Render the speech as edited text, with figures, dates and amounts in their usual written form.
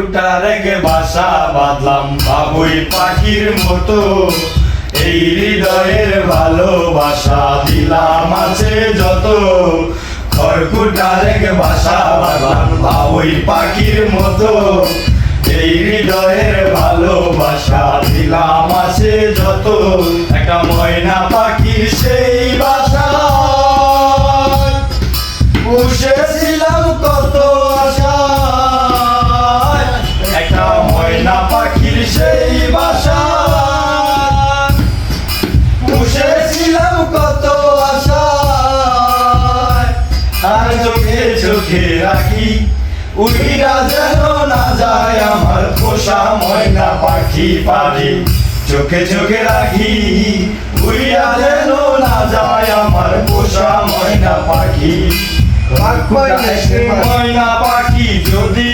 রেগে বাসা বাঁধলাম বাবুই পাখির মতো, এই হৃদয়ের ভালোবাসা দিলাম আছে যত। খড়কুটা রেগে বাসা বাঁধলাম বাবুই পাখির মতো, এই হৃদয়ের ভালোবাসা দিলাম আছে যত। একটা ময়না পাখির সেই বাসা বসেছিলাম কত আশায়, একটা ময়না পাখির সেই বাসা বসেছিলাম কত আশায়। আর চোখে চোখে রাখি উড়িরা যেন না যায় আমার পোষা ময়না পাখি পারি, চোখে চোখে রাখি উড়িয়া যেন না যায় আমার পোষা ময়না পাখি। ময়না পাখি যদি